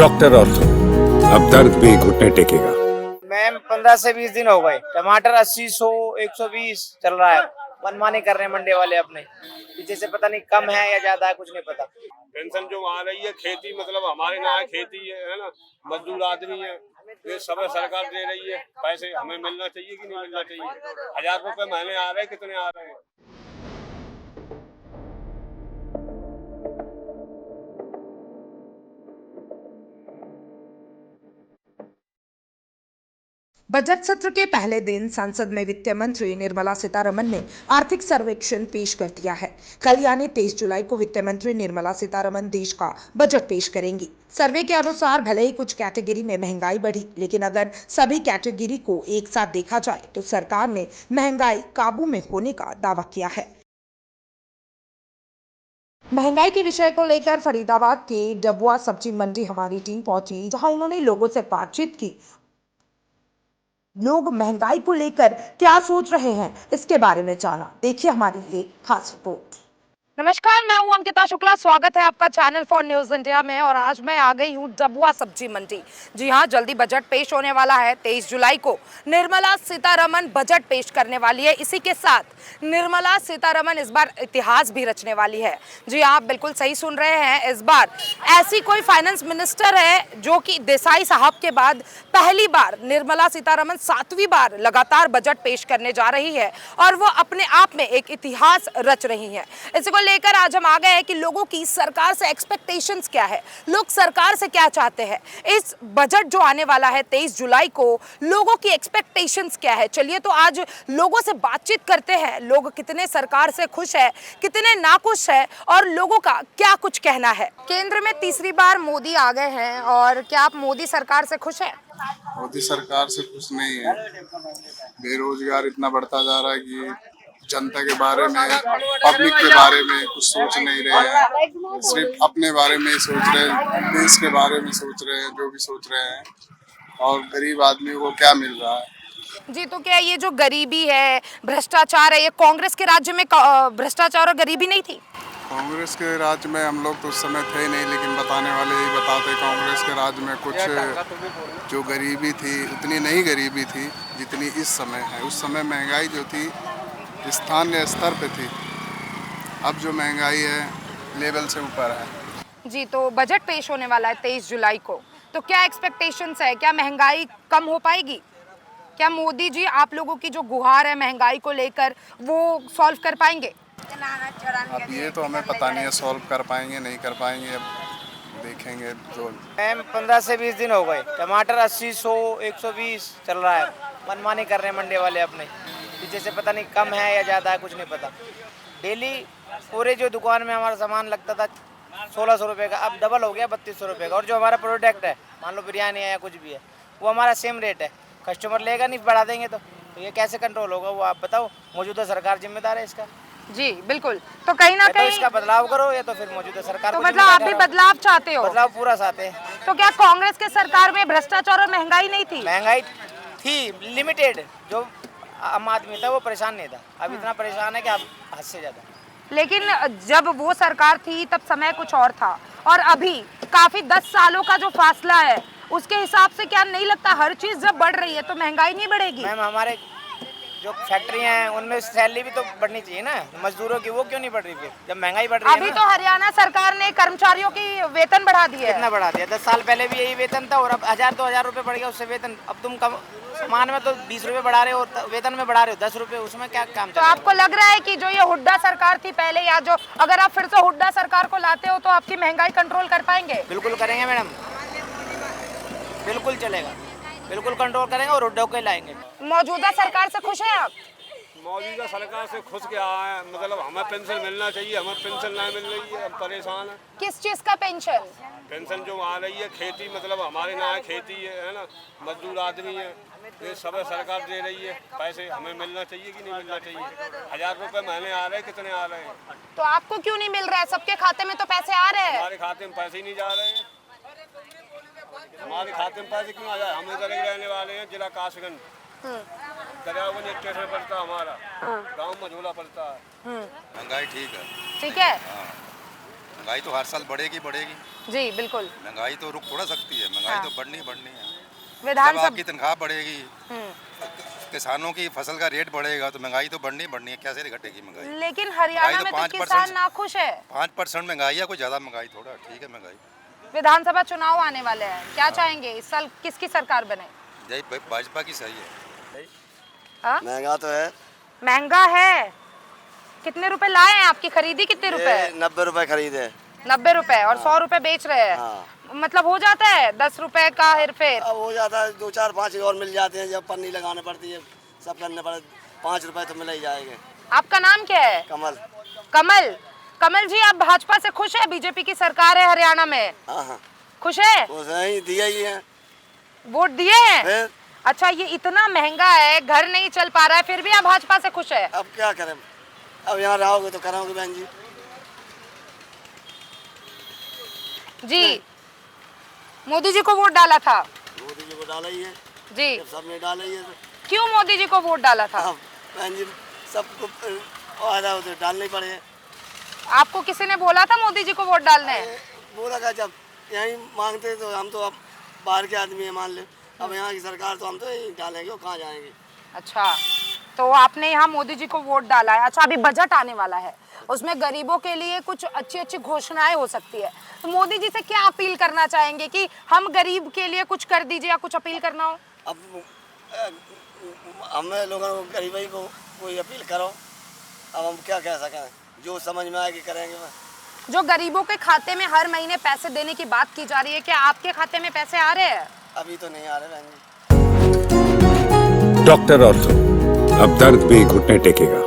Doctor ortho, अब दर्द भी घुटने टेकेगा। मैम 15 से 20 दिन हो गए। टमाटर 80, 100, 120 चल रहा है। मनमानी कर रहे हैं मंडी वाले अपने पीछे से, पता नहीं कम है या ज्यादा है, कुछ नहीं पता। पेंशन जो आ रही है, खेती मतलब हमारे ना है, खेती है ना, मजदूर आदमी है, ये सब सरकार दे रही है। पैसे हमें मिलना चाहिए कि नहीं मिलना चाहिए? 1000 रुपए महीने आ रहे हैं, कितने आ रहे हैं? बजट सत्र के पहले दिन संसद में वित्त मंत्री निर्मला सीतारमण ने आर्थिक सर्वेक्षण पेश कर दिया है। कल यानी 23 जुलाई को वित्त मंत्री निर्मला सीतारमण देश का बजट पेश करेंगी। सर्वे के अनुसार भले ही कुछ कैटेगरी में महंगाई बढ़ी, लेकिन अगर सभी कैटेगरी को एक साथ देखा जाए तो सरकार ने महंगाई काबू में होने का दावा किया है। महंगाई के विषय को लेकर फरीदाबाद के डबुआ सब्जी मंडी हमारी टीम पहुंची, जहां उन्होंने लोगों से बातचीत की। लोग महंगाई को लेकर क्या सोच रहे हैं, इसके बारे में जाना। देखिए हमारी ये खास रिपोर्ट। नमस्कार, मैं हूं अंकिता शुक्ला। स्वागत है आपका चैनल फॉर न्यूज इंडिया में। और आज मैं आ गई हूं डबुआ सब्जी मंडी। जी हां, जल्दी बजट पेश होने वाला है। 23 जुलाई को निर्मला सीतारमण बजट पेश करने वाली है। इसी के साथ निर्मला सीतारमण इस बार इतिहास भी रचने वाली है। जी आप बिल्कुल सही सुन रहे हैं, इस बार ऐसी कोई फाइनेंस मिनिस्टर है जो कि देसाई साहब के बाद पहली बार निर्मला सीतारमण 7वीं बार लगातार बजट पेश करने जा रही है और वो अपने आप में एक इतिहास रच रही है। इसको लेकर आज हम आ गए हैं कि लोगों की सरकार से एक्सपेक्टेशंस क्या है, लोग सरकार से क्या चाहते हैं। इस बजट जो आने वाला है 23 जुलाई को, लोगों की एक्सपेक्टेशंस क्या है। चलिए तो आज लोगों से बातचीत करते हैं, लोग कितने सरकार से खुश है, कितने नाखुश है और लोगों का क्या कुछ कहना है। केंद्र में तीसरी बार मोदी आ गए हैं और क्या आप मोदी सरकार से खुश हैं? मोदी सरकार से खुश नहीं है। बेरोजगार इतना बढ़ता जा रहा है कि जनता के बारे में, पब्लिक के बारे में कुछ सोच नहीं रहे हैं। सिर्फ अपने बारे में ही सोच रहे हैं, देश के बारे में सोच रहे हैं, जो भी सोच रहे हैं। और गरीब आदमी को क्या मिल रहा है? जी तो क्या ये जो गरीबी है, भ्रष्टाचार है, ये कांग्रेस के राज्य में भ्रष्टाचार और गरीबी नहीं थी? कांग्रेस के राज्य में हम लोग तो उस समय थे नहीं, लेकिन बताने वाले यही बताते, कांग्रेस के राज्य में कुछ जो गरीबी थी उतनी नहीं गरीबी थी जितनी इस समय है। उस समय महंगाई जो थी स्थानीय स्तर पे थी, अब जो महंगाई है लेवल से ऊपर है। जी तो बजट पेश होने वाला है 23 जुलाई को, तो क्या एक्सपेक्टेशंस है, क्या महंगाई कम हो पाएगी? क्या मोदी जी आप लोगों की जो गुहार है महंगाई को लेकर वो सॉल्व कर पाएंगे? अब ये तो हमें पता नहीं है, सॉल्व कर पाएंगे नहीं कर पाएंगे, अब देखेंगे। तो मैम 15 से 20 दिन हो गए। टमाटर 80, 100, 120 चल रहा है। मनमानी कर रहे हैं मंडी वाले अपने पीछे से, पता नहीं कम है या ज्यादा है, कुछ नहीं पता। डेली पूरे जो दुकान में हमारा सामान लगता था 1600 रुपये का, अब डबल हो गया 3200 रुपये का। और जो हमारा प्रोडक्ट है, मान लो बिरयानी है या कुछ भी है, वो हमारा सेम रेट है। कस्टमर लेगा नहीं, बढ़ा देंगे तो ये कैसे कंट्रोल होगा, वो आप बताओ। मौजूदा सरकार जिम्मेदार है इसका। जी बिल्कुल, तो कहीं ना तो कहीं इसका बदलाव करो या तो फिर मौजूदा सरकार तो को मतलब आप भी जिम्मेदार बदलाव चाहते ठहराओ। हो? बदलाव पूरा चाहते हैं। तो क्या कांग्रेस के सरकार में भ्रष्टाचार और महंगाई नहीं थी? महंगाई थी लिमिटेड, जो आम आदमी था वो परेशान नहीं था। अब इतना परेशान है कि अब हद से ज्यादा। लेकिन जब वो सरकार थी तब समय कुछ और था, और अभी काफी 10 सालों का जो फासला है उसके हिसाब से क्या नहीं लगता हर चीज जब बढ़ रही है तो महंगाई नहीं बढ़ेगी? मैम हमारे जो फैक्ट्रियां हैं उनमें सैलरी भी तो बढ़नी चाहिए ना मजदूरों की, वो क्यों नहीं बढ़ रही फिर जब महंगाई बढ़ रही है? अभी तो हरियाणा सरकार ने कर्मचारियों की वेतन बढ़ा दी है। कितना बढ़ा दिया? 10 साल पहले भी यही वेतन था और अब 1000-2000 रुपये बढ़ गया उससे वेतन। अब तुम कम सामान में तो 20 रुपये बढ़ा रहे हो, वेतन में बढ़ा रहे हो 10 रुपये, उसमें क्या काम तो आपको लग रहा है कि जो ये हुड्डा सरकार थी पहले, या जो अगर आप फिर से हुड्डा सरकार को लाते हो तो आपकी महंगाई कंट्रोल कर पाएंगे? बिल्कुल करेंगे मैडम, बिल्कुल चलेगा, बिल्कुल कंट्रोल करेंगे और हुड्डा को लाएंगे। मौजूदा सरकार से खुश हैं आप? मौजूदा सरकार से खुश क्या है, मतलब हमें पेंशन मिलना चाहिए, हमें पेंशन नहीं मिल रही है, हम परेशान है। किस चीज का पेंशन? पेंशन जो आ रही है, खेती मतलब हमारे ना है, खेती है ना, मजदूर आदमी है, ये सब सरकार दे रही है। पैसे हमें मिलना चाहिए कि नहीं मिलना चाहिए? 1000 रुपये महीने आ रहे हैं, कितने आ रहे हैं? तो आपको क्यों नहीं मिल रहा है? सबके खाते में तो पैसे आ रहे हैं। हमारे खाते में पैसे ही नहीं जा रहे हैं। हमारे खाते में पैसे क्यों आ जाए? हम इधर ही रहने वाले हैं, जिला कासगंज, दरियागंज स्टेशन पड़ता है हमारा, गांव मझोला पड़ता है। महंगाई ठीक है। ठीक है, महंगाई तो हर साल बढ़ेगी बढ़ेगी। जी बिल्कुल। महंगाई तो रुक थोड़ा सकती है, महंगाई हाँ। तो बढ़नी है। जब विधानसभा आपकी तनख्वाह बढ़ेगी, किसानों की फसल का रेट बढ़ेगा तो महंगाई तो बढ़नी है। कैसे घटेगी महंगाई? लेकिन हरियाणा में तो किसान नाखुश है। 5% महंगाई है, कोई ज़्यादा महंगाई थोड़ा, ठीक है महंगाई। विधानसभा चुनाव आने वाले हैं, क्या चाहेंगे इस साल किसकी सरकार बने? यही भाजपा की सही है। हाँ? महंगा तो है। महंगा है। कितने रुपए लाए हैं? आपकी खरीदी कितने रुपए? 90 रुपए खरीदे। 90 रुपए और 100 रुपए बेच रहे हैं। हाँ। मतलब हो जाता है 10 रुपए का हेरफेर? अब हो जाता है, 2 4 5 और मिल जाते हैं। जब पन्नी लगाने पड़ती है, सब करने पड़े, 5 रुपए तो मिल ही जाएंगे। आपका नाम क्या है? कमल। कमल। कमल जी, आप भाजपा से खुश है? बीजेपी की सरकार है हरियाणा में, हाँ। खुश है? वो सही दिया ही है। वोट दिए हैं? फिर अच्छा, ये इतना महंगा है, घर नहीं चल पा रहा है, फिर भी आप भाजपा से खुश है? अब क्या करें, अब यहाँ रहोगे तो कराओगे बहन जी। जी, मोदी जी को वोट डाला था? मोदी जी को डाला ही है जी। जब सबने डाला ही है तो क्यों मोदी जी को वोट डाला था? अब बहन जी सबको फायदा हो तो डालने ही पड़े। आपको किसी ने बोला था मोदी जी को वोट डालने? बोला का जब यहीं मांगते तो हम तो अब बाहर के आदमी है मान ले, अब यहाँ की सरकार तो हम तो यहीं डालेंगे, वो कहाँ जाएंगे। अच्छा, तो आपने यहाँ मोदी जी को वोट डाला है। अच्छा, अभी बजट आने वाला है, उसमें गरीबों के लिए कुछ अच्छी अच्छी घोषणाएं हो सकती है, तो मोदी जी से क्या अपील करना चाहेंगे कि हम गरीब के लिए कुछ कर दीजिए या कुछ अपील करना हो? अब हमें लोगों को गरीबी को कोई अपील करो, अब हम क्या कह सकें, जो समझ में आएगी करेंगे। जो गरीबों के खाते में हर महीने पैसे देने की बात की जा रही है, क्या आपके खाते में पैसे आ रहे हैं? अभी तो नहीं आ रहे बहन जी। डॉक्टर ऑर्थो, अब दर्द भी घुटने टेकेगा।